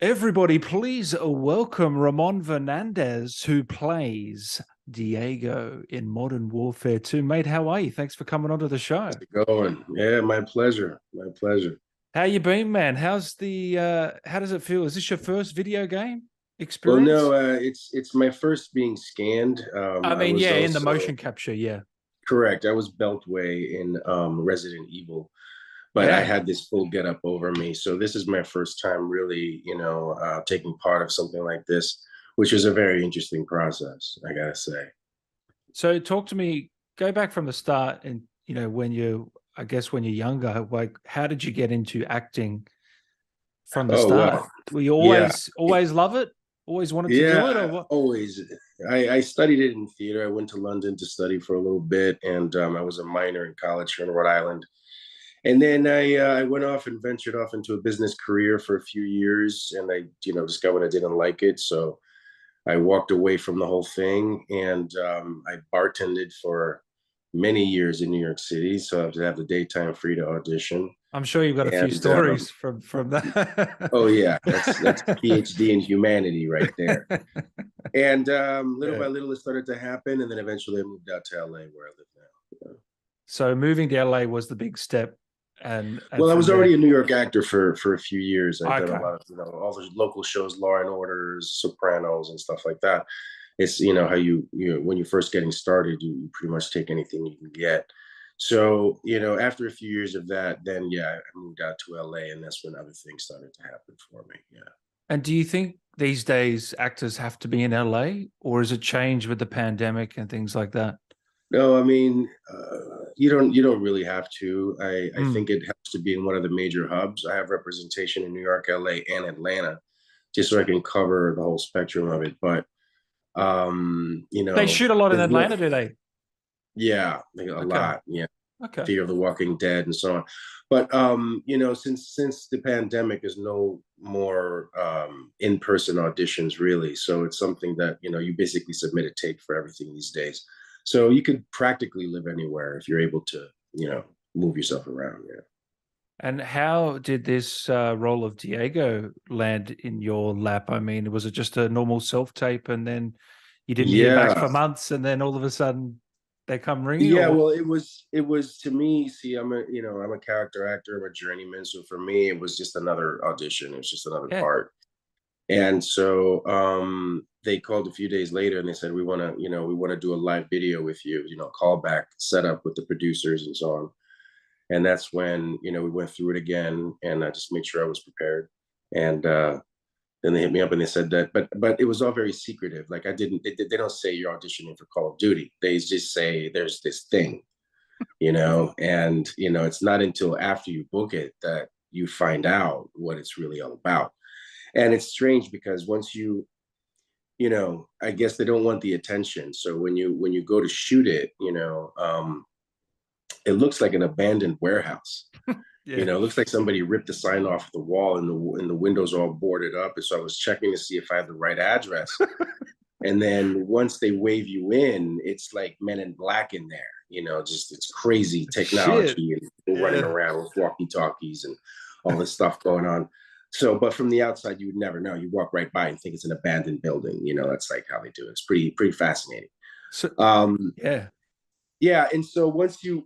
Everybody, please welcome Ramon Fernandez, who plays Diego in Modern Warfare 2. Mate, how are you? Thanks for coming onto the show. How's it going? Yeah, my pleasure. My pleasure. How you been, man? How's how does it feel? Is this your first video game Well, experience? no, it's my first being scanned. I I mean, was yeah, in the motion also capture, yeah. correct. I was Beltway in Resident Evil, but I Yeah. had this full get up over me. So this is my first time really, taking part of something like this, which is a very interesting process, I gotta say. So talk to me, go back from the start and when I guess when you're younger, like how did you get into acting from the Oh start? well, Were you yeah, always love it? Always wanted to do it or yeah. what? Always. I studied it in theater. I went to London to study for a little bit, and I was a minor in college here in Rhode Island. And then I went off and ventured off into a business career for a few years, and I discovered I didn't like it, so I walked away from the whole thing, and I bartended for many years in New York City, so I have to have the daytime free to audition. I'm sure you've got a few And stories from that. oh yeah, that's PhD in humanity right there. And little Yeah. by little, it started to happen, and then eventually I moved out to LA, where I live now. So moving to LA was the big step, and Well, I from was already there, a New York actor for a few years. I've done a okay. lot of all the local shows, Law and Orders, Sopranos, and stuff like that. It's how you when you're first getting started, you pretty much take anything you can get. So after a few years of that, then yeah, I moved out to LA, and that's when other things started to happen for me. Yeah. And do you think these days actors have to be in LA, or has it changed with the pandemic and things like that? No, I mean, you don't really have to. I Mm. think it helps to be in one of the major hubs. I have representation in New York, LA, and Atlanta, just so I can cover the whole spectrum of it. But They shoot a lot in there's no, Atlanta, do they? yeah, like a Okay, lot. Yeah, okay. Fear of the Walking Dead and so on. But since the pandemic is no more in-person auditions really, so it's something that you basically submit a tape for everything these days. So you could practically live anywhere if you're able to, move yourself around. Yeah. And how did this role of Diego land in your lap? I mean, was it just a normal self tape and then you didn't hear back Yeah. for months and then all of a sudden they come ringing Yeah, or well, it was to me. See, I'm a character actor. I'm a journeyman. So for me, it was just another audition. It was just another yeah. part. And so they called a few days later and they said, we want to do a live video with you, callback setup with the producers and so on. And that's when, we went through it again and I just made sure I was prepared. And then they hit me up and they said that, but it was all very secretive. Like they don't say you're auditioning for Call of Duty. They just say there's this thing, and it's not until after you book it that you find out what it's really all about. And it's strange because once I guess they don't want the attention. So when you go to shoot it, it looks like an abandoned warehouse. Yeah. It looks like somebody ripped the sign off the wall and the windows all boarded up. And so I was checking to see if I had the right address. And then once they wave you in, it's like Men in Black in there. Just it's crazy Shit. technology and people running Yeah. around with walkie talkies and all this stuff going on. So, but from the outside, you would never know. You walk right by and think it's an abandoned building. That's like how they do it. It's pretty fascinating. So Um, yeah. yeah, and so once you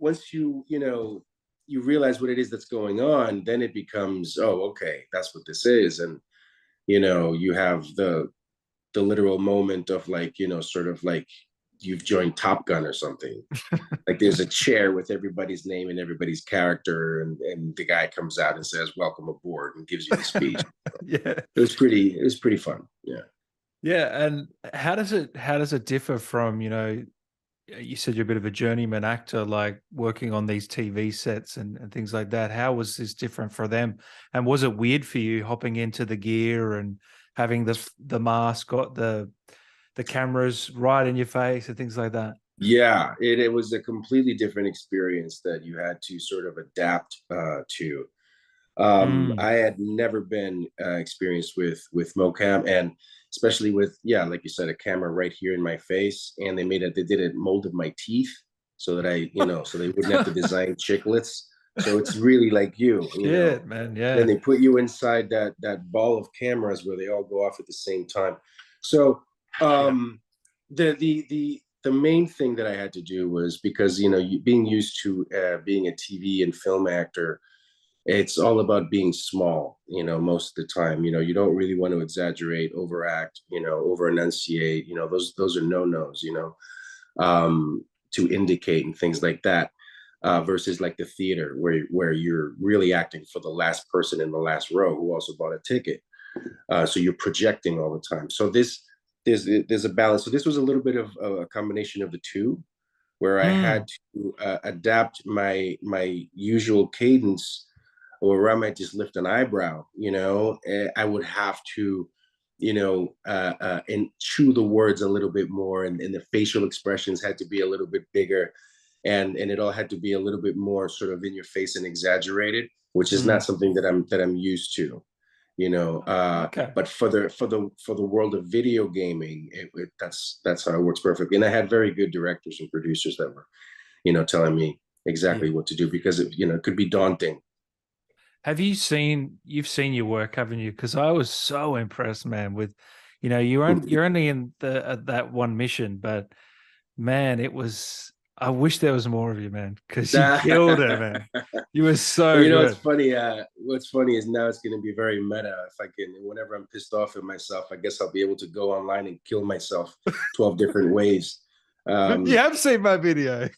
you realize what it is that's going on, then it becomes, oh, okay, that's what this is. And you have the literal moment of like, sort of like you've joined Top Gun or something. Like there's a chair with everybody's name and everybody's character, and the guy comes out and says, "Welcome aboard," and gives you the speech. Yeah. It was pretty fun. Yeah. Yeah. And how does it differ from, you said you're a bit of a journeyman actor, like working on these TV sets and things like that. How was this different for them? And was it weird for you hopping into the gear and having the mask, got the cameras right in your face and things like that? Yeah, it was a completely different experience that you had to sort of adapt to. Mm. I had never been experienced with mocap, and especially with, yeah, like you said, a camera right here in my face, and they did it molded my teeth so that so they wouldn't have to design chiclets. So it's really like you, you know. Shit, man. Then Yeah. they put you inside that ball of cameras where they all go off at the same time. So Yeah. the main thing that I had to do was, because you know, being used to being a TV and film actor, it's all about being small, you know, most of the time. You know, you don't really want to exaggerate, overact, you know, over enunciate, you know, those are no-nos, you know, to indicate and things like that. Versus like the theater where you're really acting for the last person in the last row who also bought a ticket. So you're projecting all the time. So there's a balance. So this was a little bit of a combination of the two, where I Mm. had to adapt my usual cadence, or I might just lift an eyebrow. You know, I would have to, you know, and chew the words a little bit more, and the facial expressions had to be a little bit bigger, and it all had to be a little bit more sort of in your face and exaggerated, which is not Mm. something that I'm used to, you know. Okay. But for the world of video gaming, that's how it works perfectly. And I had very good directors and producers that were, you know, telling me Yeah. exactly what to do, because you know, it could be daunting. Have you seen you've seen your work, haven't you? Because I was so impressed, man, with you're only in the that one mission, but man, it was I wish there was more of you, man, because you killed it, man. You were Well, so you know, it's good. funny. What's funny is now it's going to be very meta. If I can, whenever I'm pissed off at myself, I guess I'll be able to go online and kill myself 12 different ways. You Um, have seen my video.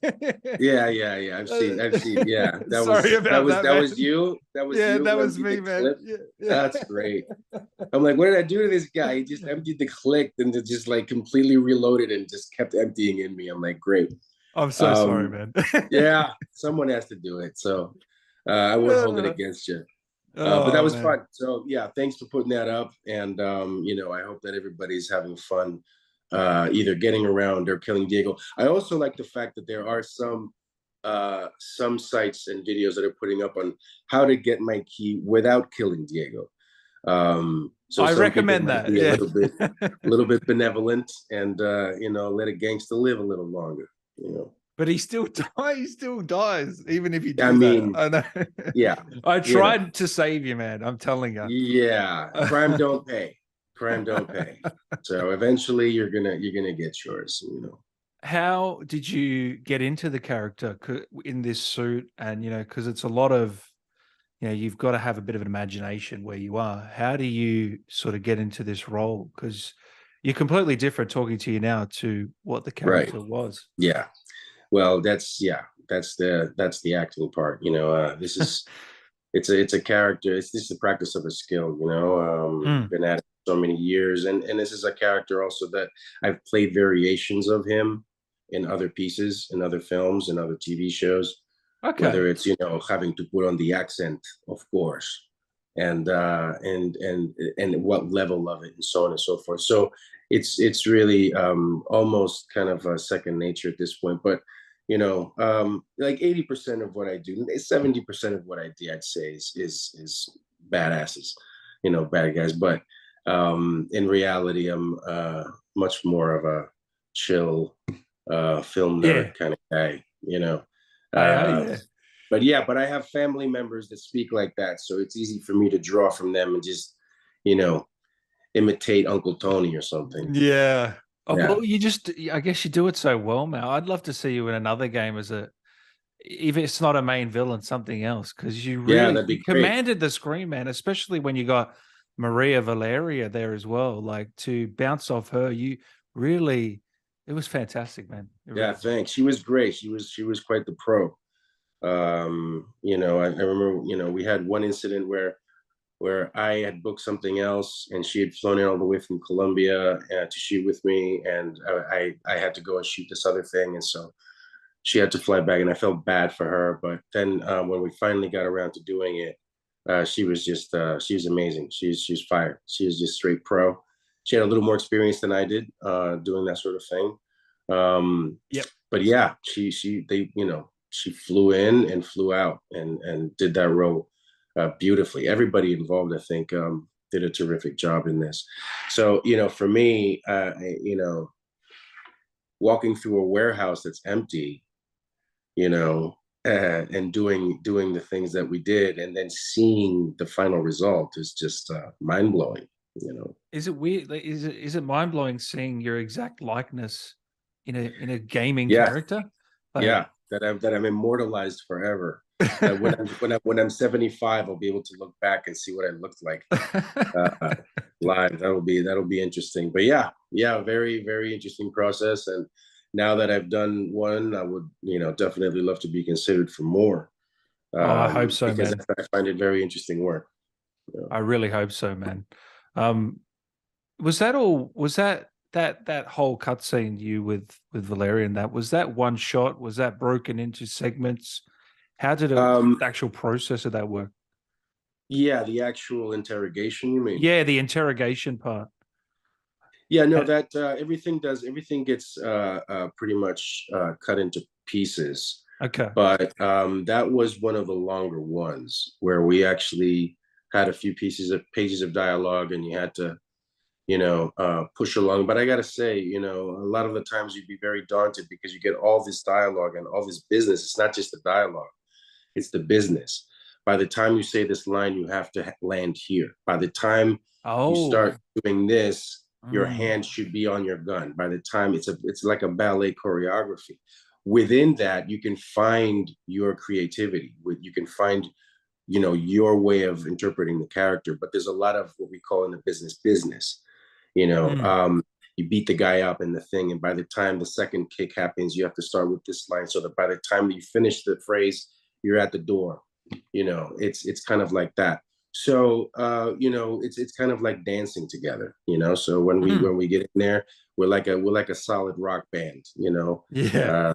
yeah, yeah, yeah. I've seen. Yeah, that Sorry was that about was that, that man. was you. That was Yeah, you that who was emptied me, the man. clip. Yeah, That's yeah. great. I'm like, what did I do to this guy? He just emptied the clip and just like completely reloaded and just kept emptying in me. I'm like, great. I'm so sorry, Um, man. yeah, someone has to do it. So I won't hold it Yeah. against you. But that Oh was man. fun. So yeah, thanks for putting that up. And you know, I hope that everybody's having fun, either getting around or killing Diego. I also like the fact that there are some sites and videos that are putting up on how to get my key without killing Diego. So I some people recommend might that. be a Yeah. little bit benevolent, and you know, let a gangster live a little longer. You know, But he still dies. He still dies, even if you I do that. mean, I know. yeah, I you know, tried to save you, man. I'm telling you. yeah, crime don't pay. Crime don't pay. So eventually you're gonna get yours, you know. How did you get into the character in this suit? And because it's a lot of, you've got to have a bit of an imagination where you are. How do you sort of get into this role? Because you're completely different talking to you now to what the Right. character was. Yeah. Well, that's the acting part. You know, this is it's a character. It's just the practice of a skill. You know, Mm, been at it so many years, and this is a character also that I've played variations of him in other pieces, in other films, in other TV shows. okay. Whether it's, you know, having to put on the accent, of course, and what level of it, and so on and so forth. So it's really almost kind of a second nature at this point. But you know, like 80% of what I do, 70% of what I do, I'd say is badasses, you know, bad guys. But in reality, I'm much more of a chill film nerd Yeah. kind of guy, you know. Uh, Yeah. but yeah, but I have family members that speak like that, so it's easy for me to draw from them and just, you know, imitate Uncle Tony or something. Yeah. Oh, Yeah, well, I guess you do it so well, man. I'd love to see you in another game as if it's not a main villain, something else, because yeah, that'd you be great. commanded the screen, man, especially when you got Maria Valeria there as well. Like to bounce off her, it was fantastic, man. It Yeah, really was. thanks. She was great. She was quite the pro. You know, I remember, you know, we had one incident where I had booked something else, and she had flown in all the way from Colombia to shoot with me, and I had to go and shoot this other thing, and so she had to fly back, and I felt bad for her. But then when we finally got around to doing it, she was amazing. She's fired. She was just straight pro. She had a little more experience than I did doing that sort of thing. Yep. But yeah, they, you know, she flew in and flew out and did that role beautifully. Everybody involved, I think, did a terrific job in this. So you know, for me, you know, walking through a warehouse that's empty, you know, and doing the things that we did, and then seeing the final result is just mind blowing. You know. Is it weird? Like, is it mind blowing seeing your exact likeness in a gaming Yeah, character? Like, yeah. That I'm immortalized forever. That when I'm 75, I'll be able to look back and see what I looked like live. That'll be interesting. But yeah, yeah, very very interesting process. And now that I've done one, I would definitely love to be considered for more, oh, I hope so, because man. I find it very interesting work. You know. I really hope so, man. Um, was that all? Was that whole cutscene you with Valeria and that was that one shot? Was that broken into segments? How did Um, the actual process of that work? yeah, the actual interrogation, you mean? Yeah, the interrogation part. Yeah, no, And- that everything gets pretty much cut into pieces. Okay. But that was one of the longer ones where we actually had a few pages of dialogue, and you had to, push along. But I gotta say, a lot of the times you'd be very daunted because you get all this dialogue and all this business. It's not just the dialogue; it's the business. By the time you say this line, you have to land here. By the time you Oh. start doing this, your Mm. hand should be on your gun. By the time it's like a ballet choreography. Within that, you can find your creativity. You can find your way of interpreting the character. But there's a lot of what we call in the business. You know, Mm. um, you beat the guy up in the thing, and by the time the second kick happens, you have to start with this line so that by the time you finish the phrase, you're at the door. It's kind of like that. So it's kind of like dancing together. So when we Mm. when we get in there, we're like a solid rock band. Yeah. Uh,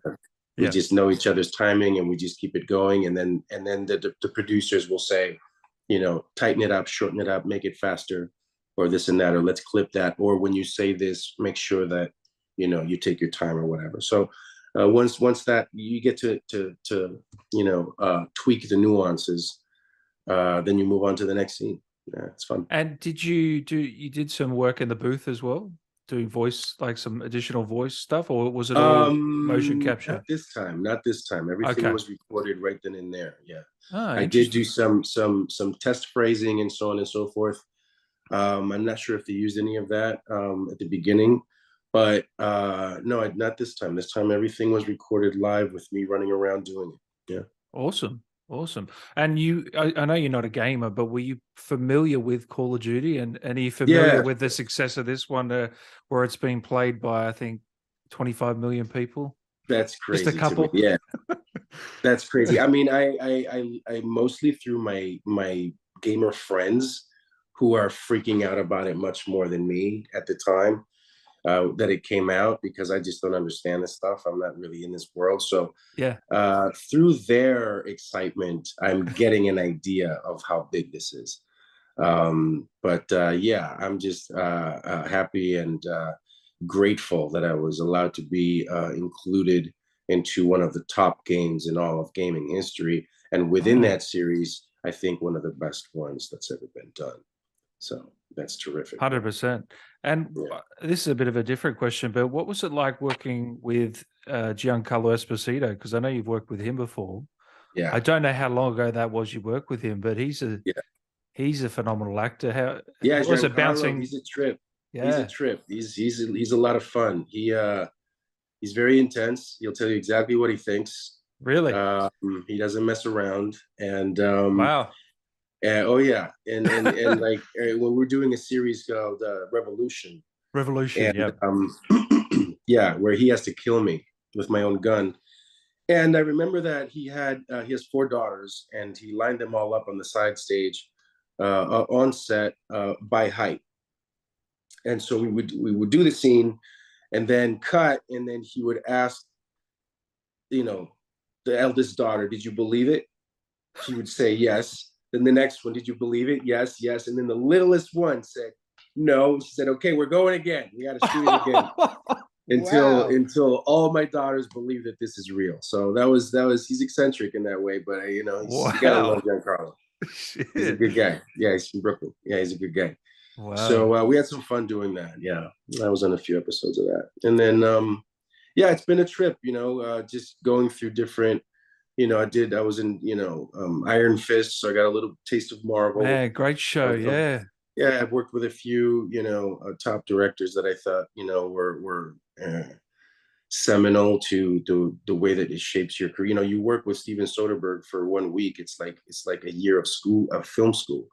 we Yeah. just know each other's timing, and we just keep it going, and then the producers will say, tighten it up, shorten it up, make it faster, or this and that, or let's clip that, or when you say this, make sure that you take your time or whatever. So once that you get to tweak the nuances, then you move on to the next scene. Yeah, it's fun. And you did some work in the booth as well, doing voice, like some additional voice stuff, or was it all motion Not capture? this time. Not this time. Everything Okay. was recorded right then and there. Yeah, Oh, I did do interesting. some test phrasing and so on and so forth. I'm not sure if they used any of that at the beginning, but no, not this time. This time, everything was recorded live with me running around doing it. Yeah. Awesome. Awesome. And I know you're not a gamer, but were you familiar with Call of Duty and are you familiar Yeah, with the success of this one, where it's been played by, I think, 25 million people? that's Just a crazy to me. couple? Yeah, that's crazy. I mean, I mostly through my gamer friends who are freaking out about it much more than me at the time that it came out, because I just don't understand this stuff. I'm not really in this world. So Yeah. through their excitement, I'm getting an idea of how big this is. But yeah, I'm just happy and grateful that I was allowed to be included into one of the top games in all of gaming history. And within Mm. that series, I think one of the best ones that's ever been done. So that's terrific. 100%. And Yeah. this is a bit of a different question, but what was it like working with Giancarlo Esposito? Because I know you've worked with him before. Yeah. I don't know how long ago that was you worked with him, but Yeah. he's a phenomenal actor. Yeah. How was it Giancarlo, bouncing? he's a trip. He's a Yeah, trip. He's a lot of fun. He's very intense. He'll tell you exactly what he thinks. really? He doesn't mess around. Wow. Oh yeah, and like when we're doing a series called Revolution, Revolution. and Yep. yeah, where he has to kill me with my own gun. And I remember that he has four daughters, and he lined them all up on the side stage on set by height. And so we would do the scene, and then cut, and then he would ask, you know, the eldest daughter, "Did you believe it?" She would say yes. Then the next one, "Did you believe it?" Yes, yes. And then the littlest one said no. She said, "Okay, we're going again. We got to shoot it again." until Wow. until all my daughters believe that this is real. So that was he's eccentric in that way, but he's you gotta love Wow. Giancarlo. He's a Shit. good guy. Yeah, he's from Brooklyn. Yeah, he's a good guy. Wow. So we had some fun doing that. Yeah, I was on a few episodes of that, and then yeah, it's been a trip. Just going through different I was in, Iron Fist, so I got a little taste of Marvel. Man, great show. I've, I've Yeah. yeah, I've worked with a few, top directors that I thought, were seminal to the way that it shapes your career. You work with Steven Soderbergh for 1 week. It's like a year of film school.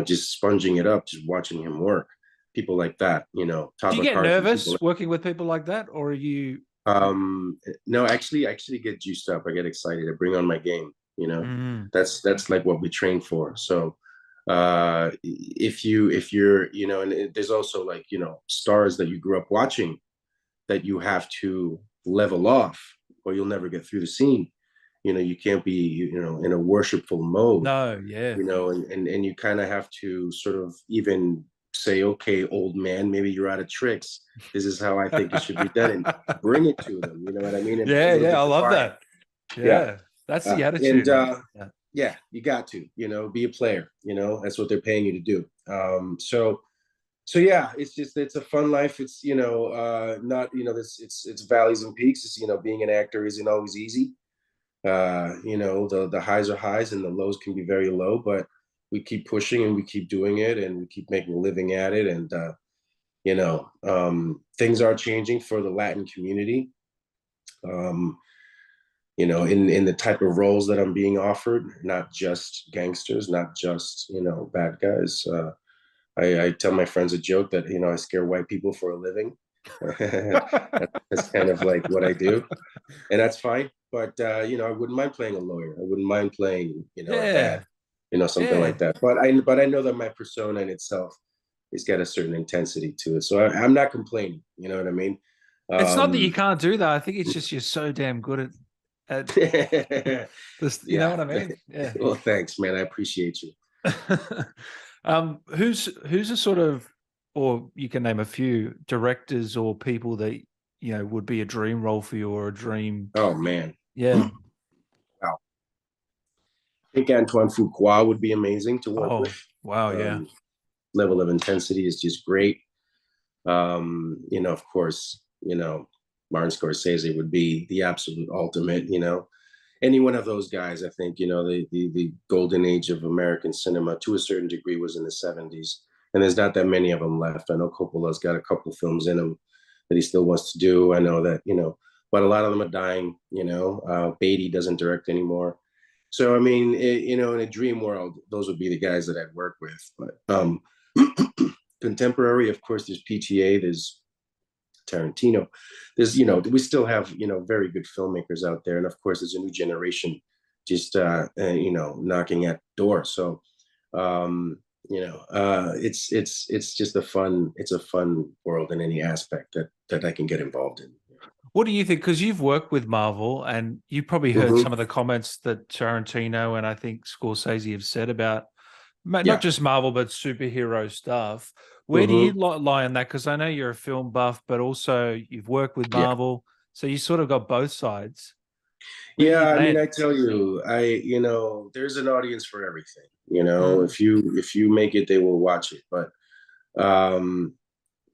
Just sponging it up, just watching him work. People like that, Do Todd you get McCarthy, people nervous like. working with people like that, or are you? No, actually get juiced up. I get excited. I bring on my game. Mm, That's like what we train for. So, if you're, and there's also like, stars that you grew up watching that you have to level off, or you'll never get through the scene. You can't be, in a worshipful mode, no, yeah. and you kind of have to sort of even say, okay, old man, maybe you're out of tricks. This is how I think it should be done, and bring it to them. You know what I mean? And a Yeah, little yeah, bit I love defiant. that. Yeah. Yeah, that's the And attitude, man. Yeah. yeah, you got to, be a player. That's what they're paying you to do. So yeah, it's a fun life. It's, not, it's valleys and peaks. It's, being an actor isn't always easy. The highs are highs and the lows can be very low, but we keep pushing and we keep doing it and we keep making a living at it. And things are changing for the Latin community. Um, in the type of roles that I'm being offered, not just gangsters, not just, bad guys. I tell my friends a joke that, I scare white people for a living. That's kind of like what I do, and that's fine. But I wouldn't mind playing a lawyer. I wouldn't mind playing, a Yeah, dad, something yeah. like that. But I know that my persona in itself has got a certain intensity to it, so I'm not complaining. You know what I mean? It's not that you Um, can't do that. I think it's just you're so damn good at this. You know yeah. what I mean? Yeah. Well, thanks, man. I appreciate you. Who's a sort of, or you can name a few directors or people that would be a dream role for you or a dream. Oh man. Yeah. Wow. I think Antoine Fuqua would be amazing to work with. Oh, wow. Yeah. Um, Level of intensity is just great. Of course, Martin Scorsese would be the absolute ultimate. Any one of those guys, I think, the golden age of American cinema to a certain degree was in the 70s. And there's not that many of them left. I know Coppola's got a couple of films in him that he still wants to do. I know that, but a lot of them are dying. Beatty doesn't direct anymore. So, I mean, in a dream world, those would be the guys that I'd work with. But contemporary, of course, there's PTA, there's Tarantino. There's, we still have, very good filmmakers out there. And of course, there's a new generation just, knocking at the door. So, it's just it's a fun world in any aspect that I can get involved in. What do you think? Because you've worked with Marvel and you probably heard Mm-hmm. some of the comments that Tarantino and I think Scorsese have said about not Yeah. just Marvel, but superhero stuff. Where do you Mm-hmm. lie on that? Because I know you're a film buff, but also you've worked with Yeah. Marvel. So you sort of got both sides. Where do you Yeah, I mean, land? I tell you, there's an audience for everything. Mm, If you make it, they will watch it. But um,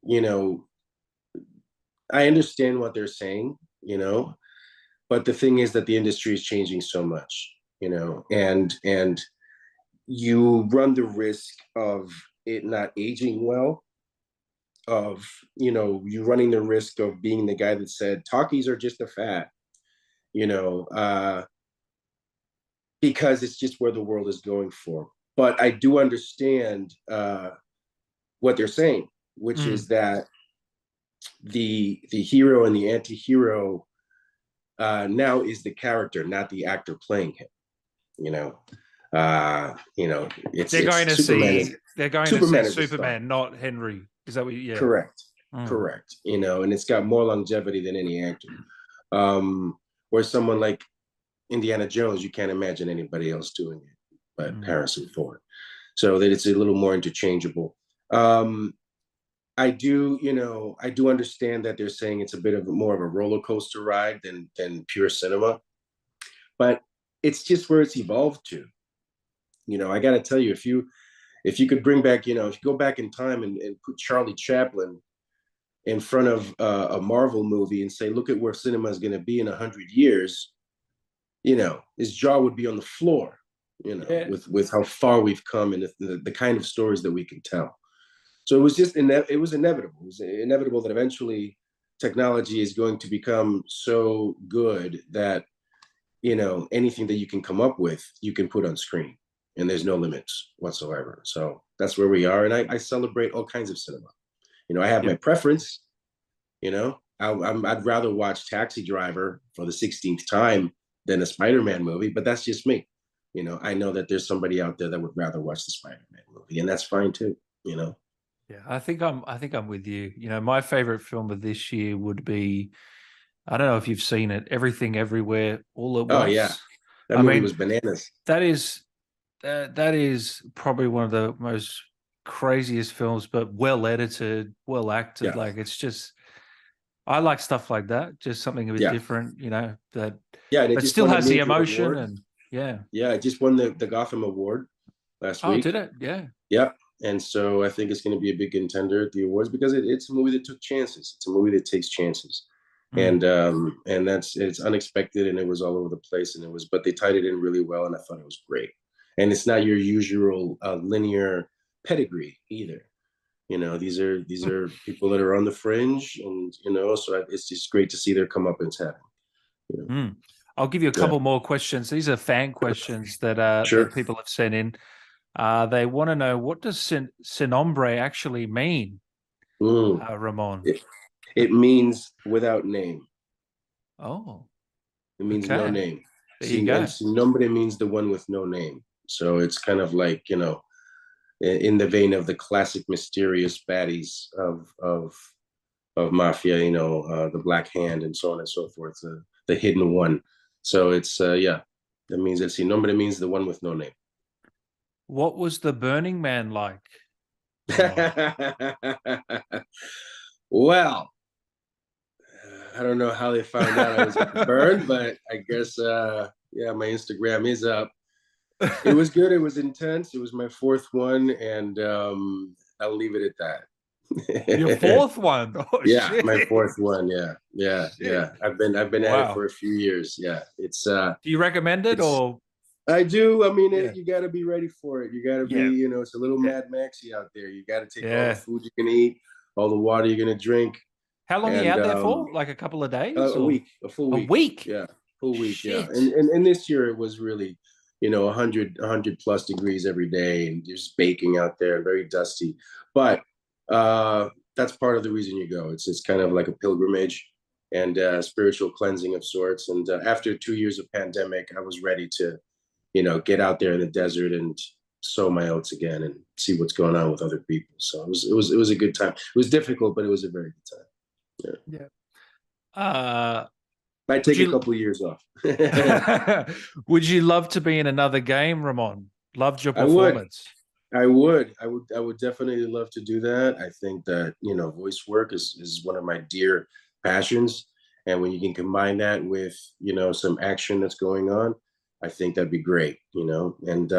you know, I understand what they're saying, but the thing is that the industry is changing so much, and you run the risk of it not aging well, of you running the risk of being the guy that said talkies are just a fad, you know, uh, because it's just where the world is going for. But I do understand what they're saying, which mm. is that the hero and the anti-hero now is the character, not the actor playing him. You know, They're it's going to Superman is see. They're going to see Superman is the star. Superman, not Henry. Is that what? Yeah. Correct, Mm, correct. And it's got more longevity than any actor. Where someone like Indiana Jones, you can't imagine anybody else doing it but mm. Harrison Ford. So that it's a little more interchangeable. Um, I do understand that they're saying it's a bit of more of a roller coaster ride than pure cinema, but it's just where it's evolved to. I got to tell you, if you could bring back, if you go back in time and put Charlie Chaplin in front of a Marvel movie and say, look at where cinema is going to be in 100 years, his jaw would be on the floor, Yeah. with how far we've come and the kind of stories that we can tell. So it was just it was inevitable. It was inevitable that eventually technology is going to become so good that anything that you can come up with, you can put on screen, and there's no limits whatsoever. So that's where we are, and I celebrate all kinds of cinema. I have my Yep. preference. I'd rather watch Taxi Driver for the 16th time than a Spider-Man movie, but that's just me. I know that there's somebody out there that would rather watch the Spider-Man movie, and that's fine too. Yeah, I think I'm with you. My favorite film of this year would be, I don't know if you've seen it, Everything Everywhere All at Oh yeah, Once. that I movie mean, was bananas. that is that is probably one of the most craziest films, but well edited, well acted. Yeah, Like it's just, I like stuff like that. Just something a bit yeah, different, that yeah. And it but just still won a has the major emotion award. and yeah. Yeah, it just won the Gotham Award last Oh, week. did it? Yeah. Yeah. And so I think it's going to be a big contender at the awards because it's a movie that took chances. It's a movie that takes chances. Mm. And it's unexpected, and it was all over the place, but they tied it in really well, and I thought it was great. And it's not your usual linear pedigree either. These are people that are on the fringe, and so it's just great to see their comeuppance happen. Mm. I'll give you a Yeah, couple more questions. These are fan questions that sure. people have sent in. They want to know, what does sin nombre actually mean, Mm. Ramon? It means without name. Oh, It means no okay. name. There you And go. sin nombre means the one with no name. So it's kind of like, in the vein of the classic mysterious baddies of mafia, the Black Hand and so on and so forth, the hidden one. So it's yeah, that means that sin nombre means the one with no name. What was the Burning Man like, Ramon? Well, I don't know how they found out I was burned, but I guess yeah, my Instagram is up. It was good. It was intense. It was my fourth one, and I'll leave it at Your that. fourth one. Oh Yeah, shit. my fourth one. Yeah, yeah, Shit. yeah. I've been at it Wow. for a few years. Yeah, it's Do you recommend it it's. or I do. I mean, yeah. you got to be ready for it. You got to be, Yeah. it's a little Yeah. Mad Maxy out there. You got to take all the Yeah. food you can eat, all the water you're gonna drink, How long are you and out there for? Like a couple of days a or week, a full a week. week? Yeah, full week. Yeah, and Shit. and this year it was really, 100 plus degrees every day, and just baking out there, very dusty. But that's part of the reason you go. It's kind of like a pilgrimage and spiritual cleansing of sorts. And after 2 years of pandemic, I was ready to, get out there in the desert and sow my oats again and see what's going on with other people. So it was a good time. It was difficult, but it was a very good time. Yeah. Yeah. Uh, Might would take a you couple of years off. would you love to be in another game, Ramon? Loved your I would. performance. I would definitely love to do that. I think that, voice work is one of my dear passions. And when you can combine that with, some action that's going on, I think that'd be great, and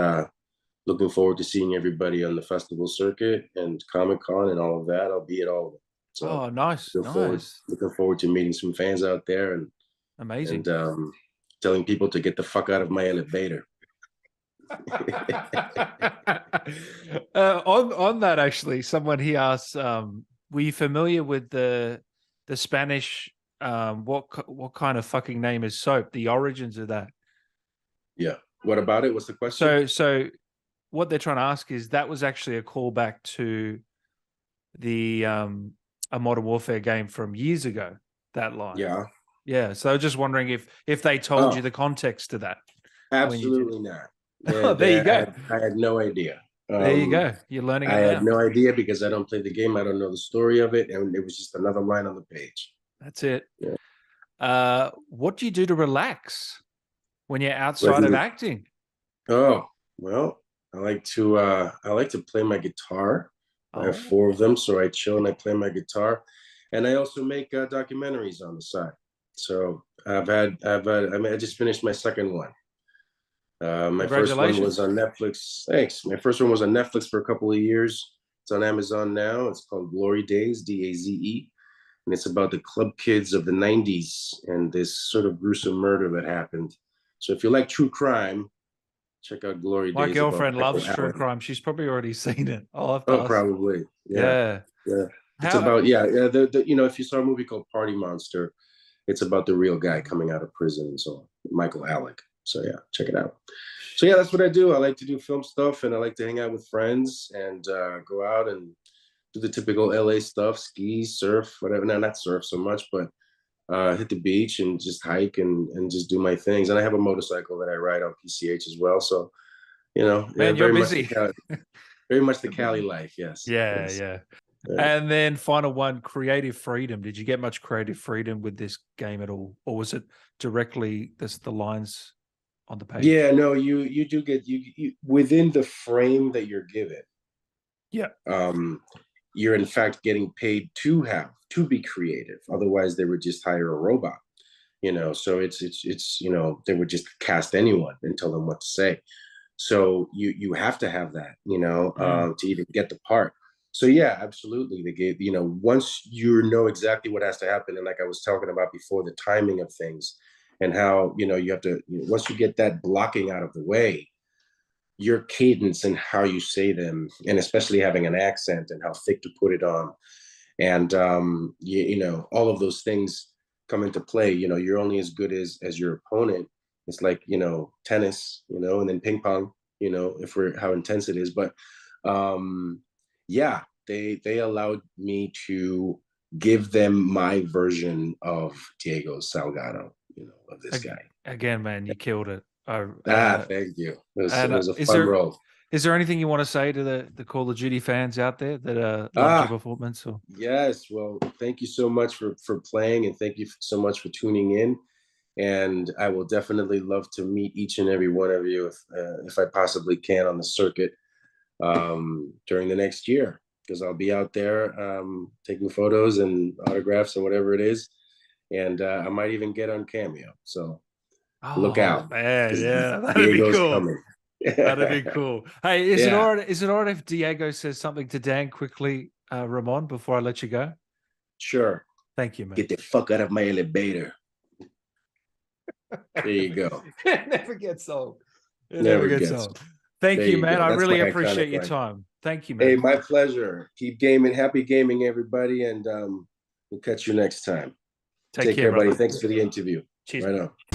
looking forward to seeing everybody on the festival circuit and Comic-Con and all of that. I'll be at all of it. So Oh, nice, looking forward, nice. looking forward to meeting some fans out there and Amazing. telling people to get the fuck out of my elevator. On that, actually, someone he asked, were you familiar with the Spanish? What kind of fucking name is soap? The origins of that. Yeah. What about it? What's the question? So what they're trying to ask is, that was actually a callback to the a Modern Warfare game from years ago. That line. Yeah. Yeah. So just wondering if they told you Oh, the context to that when you did it. absolutely not. Oh, there you I go. had, I had no idea. There you go. You're learning I it had now. no idea because I don't play the game. I don't know the story of it, and it was just another line on the page. That's it. Yeah. What do you do to relax when you're What outside do of you- acting? Oh, well, I like to play my guitar. I have Oh, four of them, so I chill and I play my guitar, and I also make documentaries on the side. So I just finished my second one. My first one was congratulations. on Netflix. Thanks. My first one was on Netflix for a couple of years. It's on Amazon now. It's called Glory Days, Daze, and it's about the club kids of the '90s and this sort of gruesome murder that happened So if you like true crime, check out Glory My Days about girlfriend Michael loves true Allen. crime. She's probably already seen it. I'll have to Oh, ask. probably. Yeah. Yeah. Yeah. It's How? about, yeah. If you saw a movie called Party Monster, it's about the real guy coming out of prison and so on, Michael Alec. So yeah, check it out. So yeah, that's what I do. I like to do film stuff, and I like to hang out with friends and go out and do the typical LA stuff, ski, surf, whatever. No, not surf so much, but hit the beach and just hike and just do my things. And I have a motorcycle that I ride on PCH as well. So yeah, Man, you're busy. very much the Cali life. Yes, Yeah, yes. yeah. Yeah. And then final one, creative freedom. Did you get much creative freedom with this game at all? Or was it directly the lines on the page? Yeah, no, you do get you within the frame that you're given. Yeah. Um, you're in fact getting paid to be creative. Otherwise, they would just hire a robot. So it's they would just cast anyone and tell them what to say. So you have to have that, Mm. to even get the part. So yeah, absolutely. They gave, once you know exactly what has to happen, and like I was talking about before, the timing of things and how, you have to, once you get that blocking out of the way, your cadence and how you say them, and especially having an accent and how thick to put it on, and all of those things come into play. You're only as good as your opponent. It's like tennis, and then ping pong, if we're how intense it is. But yeah, they allowed me to give them my version of Diego Salgado, of this guy. Again, man, you killed it. Thank you. It And was a fun role. is there anything you want to say to the Call of Duty fans out there that loved your ah performance? Or yes, well, thank you so much for playing, and thank you so much for tuning in. And I will definitely love to meet each and every one of you if I possibly can on the circuit during the next year, because I'll be out there taking photos and autographs and whatever it is, and I might even get on Cameo. So look oh out, man, because yeah, that'd be Diego's cool. coming. That'd be cool. Hey, is it Yeah, all right? Is it all right if Diego says something to Dan quickly, Ramon, before I let you go? sure. Thank you, man. Get the fuck out of my elevator. There you go. It never gets old. It never Never gets gets. old. Thank There you, you man. go. I That's my really iconic appreciate your line. time. Thank you, Hey, man. my pleasure. Keep gaming. Happy gaming, everybody. And we'll catch you next time. Take Take care, care, buddy. brother. Thanks for the interview. Cheers, Right man. on.